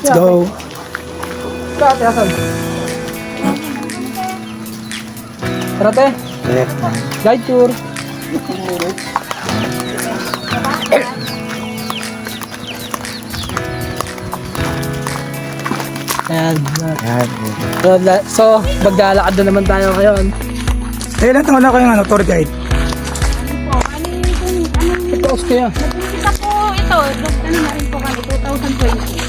Let's go. Tara te, guide tour. Ayan. So, maglalakad na naman tayo ngayon. Ilan taon na kayong tour guide? Po, Ito, kaya. nag-umpisa po ito, ano na rin po kami, 2020.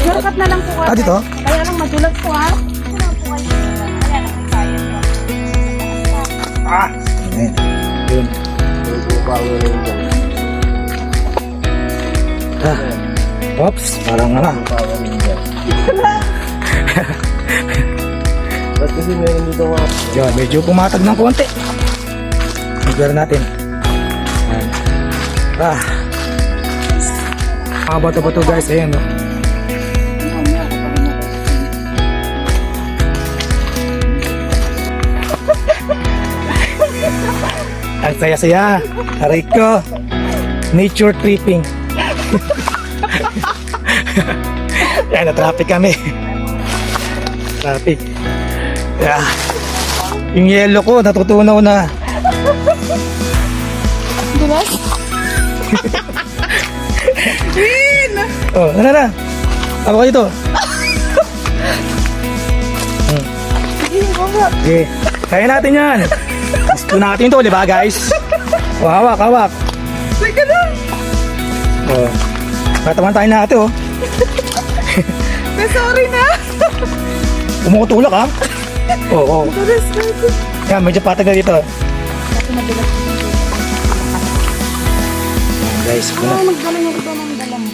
Shortcut na lang po kami. Dito? Kaya lang madulas po ha. Ito na po kayo. Kaya lang may kaya po. Yun. Oops, parang nga. Ba't kasi meron dito mga... Yun, medyo pumatag ng konti. Magdara natin. Ayan. Mga bato-bato guys, ayan no. Ang saya-saya. Aray ko. Nature tripping. Ayan, na-traffic kami. Traffic. Yeah. Yung yellow ko, natutunaw na. Dulas? Oh, na. Ako kayo to. Okay. Kaya natin yan. Gusto natin to, di ba guys? Oh, hawak. Teka lang. Oh. Katawan tayo natin oh. Sorry na. Umukutulak ha? Oo. Yan, medyo patag na dito. Guys, ito na. Magdala niya ito ng dala mo.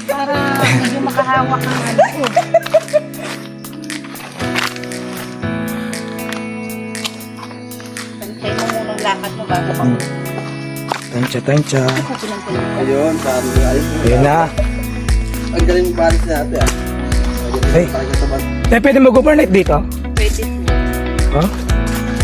Para medyo makahawak ng ano ko. Pantay mo munang lakad mo bago pa. Tansya. Ayun, sabi ko, ayos mo. Ayun na. Ang galing mo paris na ate ah. Hey. Pwede mag-overnight dito? Pwede po. Huh?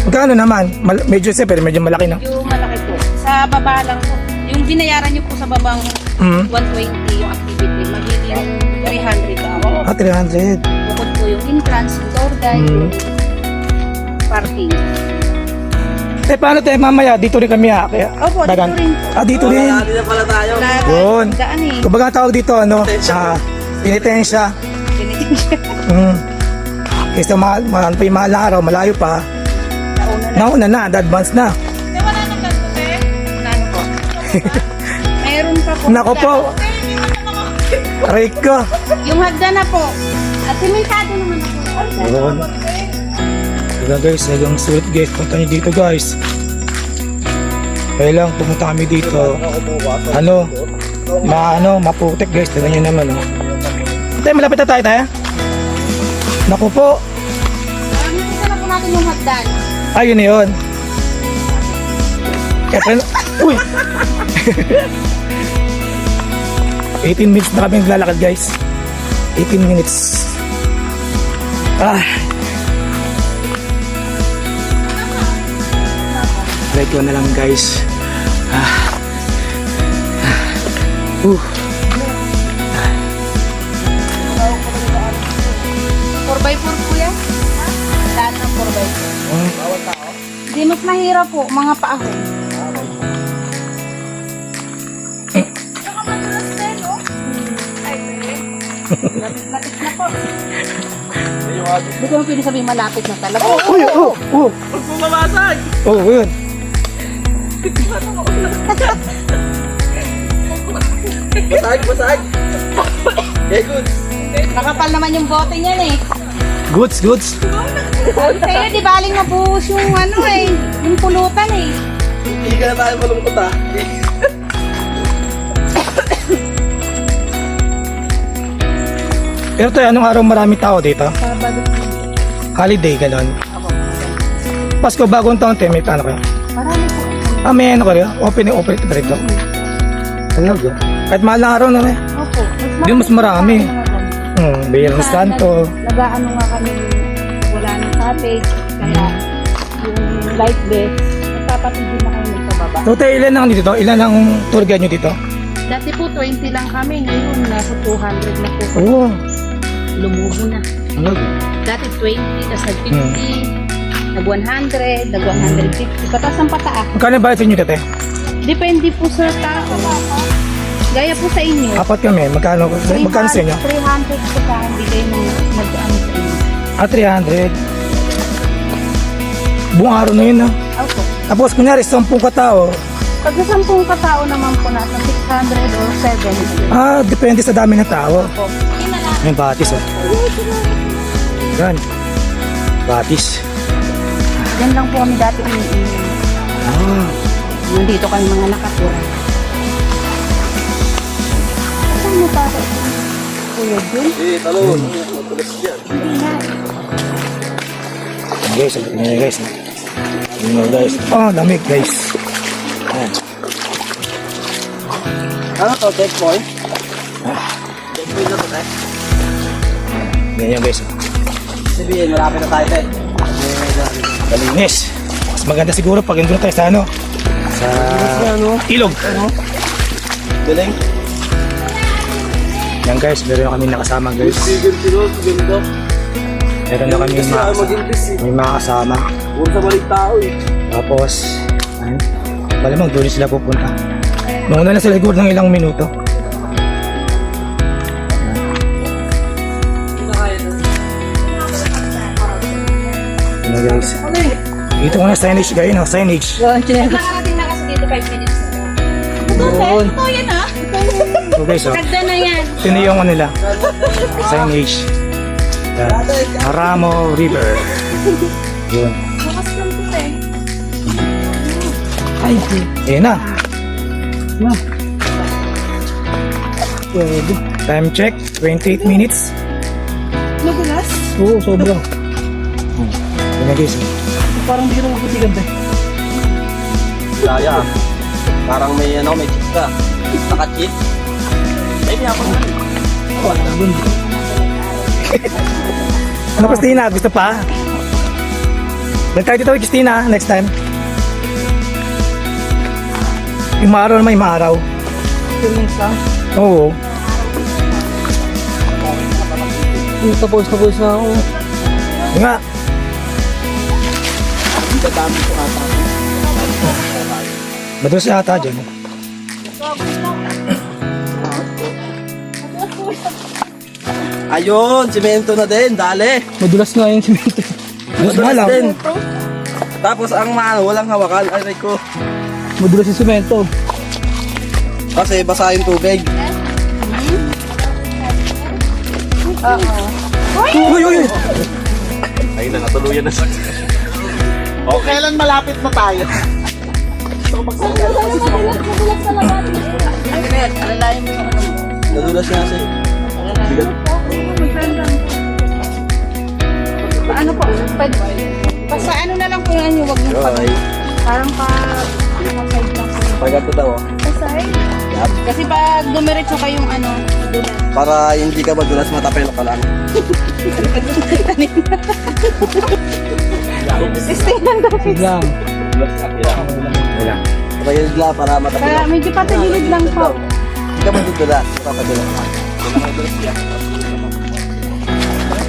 Magkano naman? Medyo siyempre, medyo malaki na. Yung malaki po. Sa baba lang po. Yung binayaran niyo po sa babang 120 yung activity. Magiging 300 ako. 300. Bukod po yung entrance, yung tour guide, yung parking. Paano tayo mamaya? Dito rin kami ha? Kaya, Opo, dito rin po. dito rin. Dito na pala tayo. Yun. Daan eh. Kung baga tawag dito, ano? Pinitensya. Pinitin siya. Kasi mahal pa yung mahal na araw, malayo pa. Nauna na. Nauna na, advance na. Wala nang ganito, te? Ano po? Mayroon pa po. Nako po. Aray ko. Yung hagdan na po. At simentado naman po. Yun. Diba guys, hanggang sulit guys, punta nyo dito guys. Kaya lang, pumunta kami dito. Maputik guys, tignan nyo naman. Oh. Tayo, malapit na tayo. Naku po. Nakita na po natin yung hagdan. Ayun na yun. Uy! 18 minutes na kami naglalakad guys. 18 minutes. Try ko na lang guys. 4x4 po yan? Lahat ng 4x4. Hindi mas mahirap po, mga paahon. Saka madulas din, oh. Ay, lapit na po. Hindi ko pwede sabihin malapit na talaga. Uy! Oh! Huwag mo mamasag! Oh, yun. Basag! Okay, good. Nakapal naman yung bote niyan eh. Goods. Sabi sa'yo, di baling mabuhos yung ano eh. Yung pulutan eh. Hindi ka na tayo malungkot ah. Pero tayo, anong araw marami tao dito? Sabado. Holiday, gano'n. Pasko, bagong taon tayo, may tano kayo. Marami po. May ano kayo? Open ba rito? Talaga? Kahit mahal na araw na eh. Opo. Hindi, mas marami. Biyernes Santo. Nag-ano nga kami, wala ng cottage, kaya yung light bed, nagpapatigil na kami sa baba. So tayo, ilan ang dito? Ilan ang tour guide nyo dito? Dati po 20 lang kami, ngayon nasa 200 na po. Oo. Lumubo na. Ano? Dati 20, tapos nag 50, nag 100, nag 150, pataas ang pataas. Magkano ba ito nyo dati? Depende po sa tao. Gaya po sa inyo. Apat kami. Magkano sa inyo? 300 po sa bigay ng nag-ano sa inyo. 300. Buong araw na yun, ha? Opo. Tapos, kunyari, 10 katao. Pag sa 10 katao naman po, nasa 600 or 700. Depende sa dami ng tao. Opo. Yun na lang. Yung batis, oh. Yan. Batis. Yan lang po kami dati iniinom. Nandito kami mga nakatira. Saan mo tayo? Kuya Jun? talon. Matulis yan. Hindi na. Guys, sabihin nyo guys. Sabihin nyo guys. Lamig guys. Ayan. Ano to? Checkpoint? Checkpoint na to, eh. Ganyan guys. Sabihin, malapit na tayo, eh. Malinis. Mas maganda siguro pag nandun tayo sa ano. Sa ilog. Galing. Yan guys, meron kami nakasama guys. Ganda. Meron na kami Kasi ayaw mag-invest, eh. may mga kasama. Puro sa maling tao, eh. Tapos, malamang doon sila pupunta. Mauna na sila siguro ng ilang minuto. Ano guys? Dito ko na signage guys, no? Signage. Yan, chinelas. Nakarating na kasi dito 5 minutes na. Yun. Ito yan ha. So guys, oh. Ganda na yan. Ito na yung ano nila. Signage. Yan. Haramo River. Yun. Bukas lang po eh. Ay, Ayan na. na. Pwede. Time check, 28 minutes. Nagulas? Oo, sobra. Ayan na guys. Parang di rin mabuti ganda. Daya. Parang may chip ka. Naka-chip. Ay, may ako na. Ano Christina? Gusto pa? Nagtayo dito Christina, next time. Yung maaraw naman yung maaraw. Feelings lang. Oo. Tapos na ako. Yung nga. Madulas yata dyan. Ayun, simento na din, dali. Madulas nga yung simento. Madulas lang. din. Tapos ang walang hawakan, ay ko. Madulas yung simento. Kasi basa yung tubig. Uy, uy, uy. Ayun na, natuluyan na sa... Kailan malapit na tayo? Nadulas niya kasi. Ano po? Basta ano na lang po yung huwag nyo pag... Okay. Parang pa... Ano side lang po. Pagkato daw, oh. Sa side? Kasi pag dumiretso kayong ano, dulas. Para hindi ka madulas, matapelo ka lang. Stay lang daw. Lang. Wala. Patagilid lang para matapelo. Kaya medyo patagilid lang po. Hindi ka madudulas, matapadulas ka.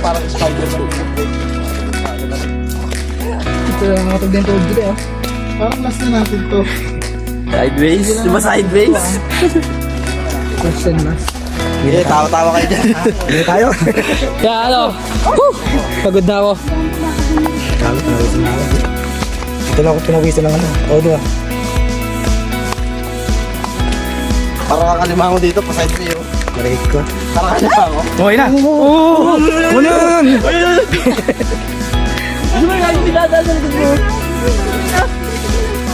Parang Spider-Man. Ito lang mga tagdeng tawag dito eh. Parang last na natin to. Sideways? Di ba sideways? Question mas. Hindi, tawa-tawa kayo dyan. Hindi tayo. Kaya ano? Pagod na ako. Ito lang ako pinawisan ng ano. O, diba? Parang kakalimango dito, pa-side view. Marikit ko. Parang kakalimango. Okay na. Oo! Ano yun? Ano ba yung pinadaan na mo?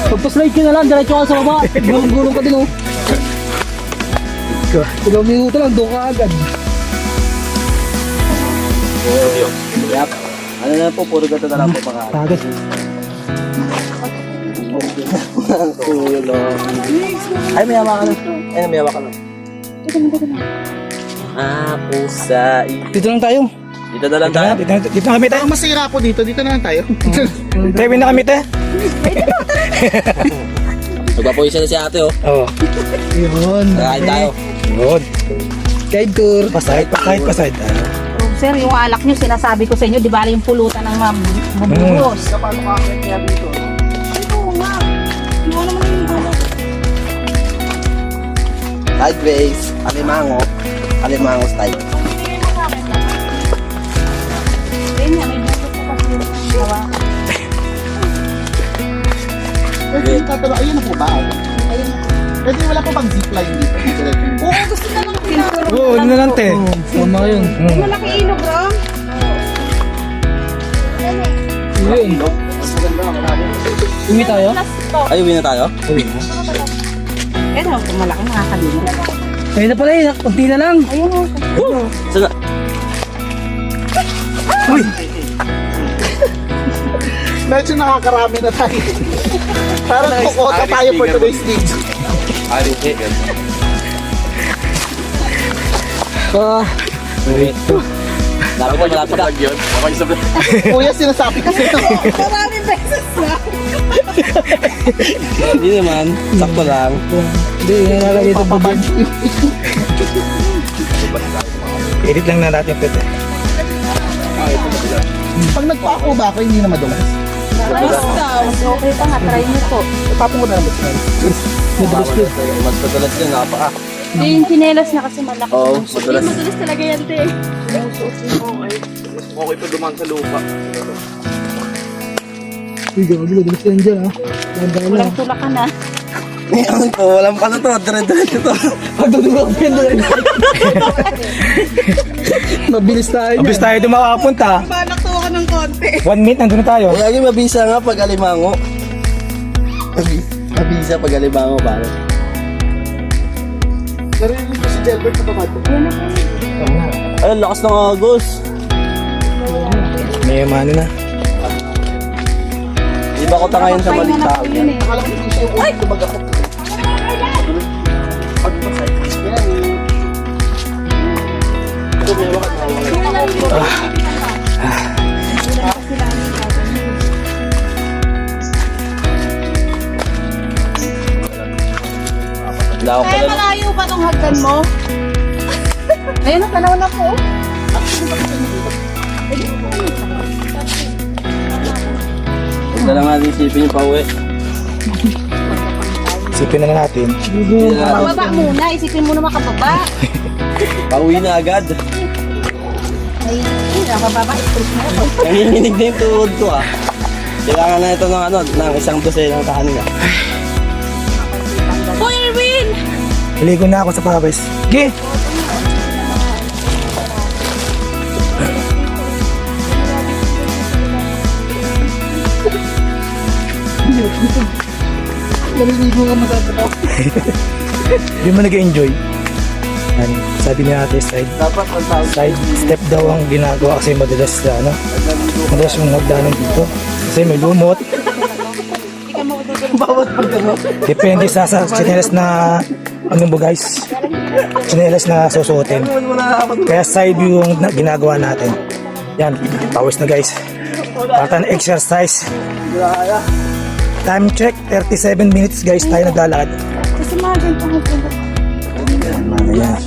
Pagpa-slide ka na lang, diretso ka sa baba. Gulong-gulong ka din oh. Ilang minuto lang, doon ka agad. Yap. Ano na po, puro gato na lang po baka. Tagas. Ay, may hawa ka lang. Ay, may hawa ka lang. Pusa. Dito lang tayo. Dito na lang tayo. Dito na kami tayo. Parang masira po dito. Dito na lang tayo. Tayo na kami tayo. Nagpapawisan na si ate oh. Oo. Yun. Kakain tayo. Yun. Guide tour. Pasahit. Oh, sir, yung alak nyo, sinasabi ko sa inyo, di ba yung pulutan ng mabubuhos? Paano kakakit niya dito? Oo nga. Iwan naman yung alak. Sideways. Alimango. Alimango style. Bigyan mo sa akin. Ayun nga, may buto ko kasi yung gawa. Pwede yung tatalo. Ayun na po ba? Ayun. Pwede wala pa bang zipline dito? Oo, gusto na lang pinaro. Oo, ano na lang, te. Tama yun. Malaki ilog, bro. Yun. Umi tayo? Ay, uwi na tayo? Eh, malaki nakakalimutan. Ayun na pala yun. Kunti na lang. Ayun o. Sana. Uy! Medyo nakakarami na tayo. Parang kukota tayo for today's video. Dapat na malapit na. Kuya, sinasabi kasi ito. Maraming beses na. Hindi naman. Sakto lang. Hindi, nalalagay ito pa. Edit lang na natin, pwede. Pag nagpa-ako ba ako, hindi na madulas. Okay pa nga, try mo po. Tapong ko na naman sila. Mas madalas yun. Napaka. Yung chinelas niya kasi malaki. Oo, madalas. Madalas talaga yan, te. Okay pa dumaan sa lupa. Uy, gabi. Nadulas yan dyan, ha? Walang tulakan na. Ngayon to, walang pala to. Dire-diretso to. Pagdudulog yan doon. Mabilis tayo. Mabilis tayo doon makakapunta. Balak to ka ng konti. 1 minute, nandun na tayo. Lagi mabisa nga pag alimango. Mabisa pag alimango, pare. Narinig ko si Delbert na pamado. Ay, ang lakas ng agos. May umano na. Di ba ko ngayon sa maling tao? Akala ko hindi siya yung ulit kumag ako. Pag masayos ko yan. Lao Kaya pala. malayo pa tong hagdan mo? Ayun na, tanaw na po. Huwag na lang natin isipin yung pauwi. Isipin na natin. Hindi na natin. Bababa muna, isipin mo na makababa. Pauwi na agad. Ay, nakababa, stress na ako. Nanginginig na yung tuhod ko ah. Kailangan na ito ng ano, ng isang dose ng kanin ah. Hoy, Erwin! Ligo na ako sa pawis. Ge! Naliligo ka masasabak. Di mo nag-enjoy. Yan, sabi ni ate, Dapat ang tawag. side step daw ang ginagawa kasi madalas na ano. Madalas yung nagdanan dito. Kasi may lumot. Bawat pag ano. Depende sa chinelas na ano mo guys. Chinelas na susuotin. Kaya side view yung ginagawa natin. Yan, pawis na guys. Para na exercise. Time check, 37 minutes guys tayo naglalakad. Kasi mga ganito mo po. Yan, mga yan.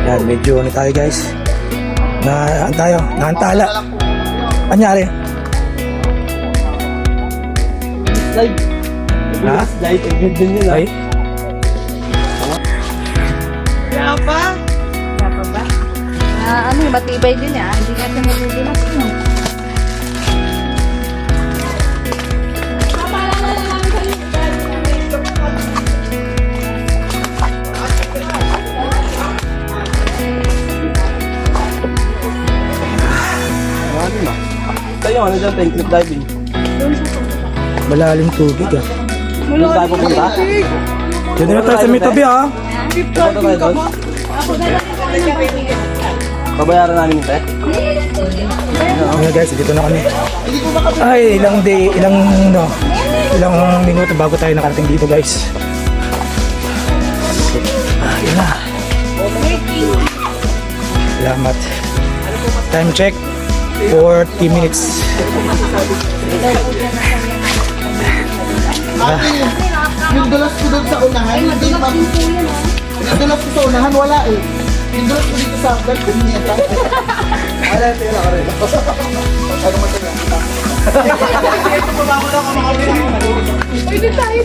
Yan, medyo ano tayo guys. Ano tayo? Naantala. Anyari? Slide. Ha? Slide. Ang ganda nyo Ay? Dapat ba? Ano, matibay din yan. Hindi natin mabubulas mo. Tayo, ano dyan? Tank clip diving. Malalim tubig ah. Doon tayo pupunta? Dito na tayo sa may tabi ah. Pupunta tayo doon? Babayaran namin ito eh. Okay guys, dito na kami. Ay, ilang minuto bago tayo nakarating dito guys. Yun na. Salamat. Time check, 40 minutes. Ate, yung dulas ko doon sa unahan, hindi pa. Yung dulas ko sa unahan, wala eh. Yung dulas ko dito sa hanggang, kumiyata. Wala, tira ka rin. Ano matira? Pwede tayo,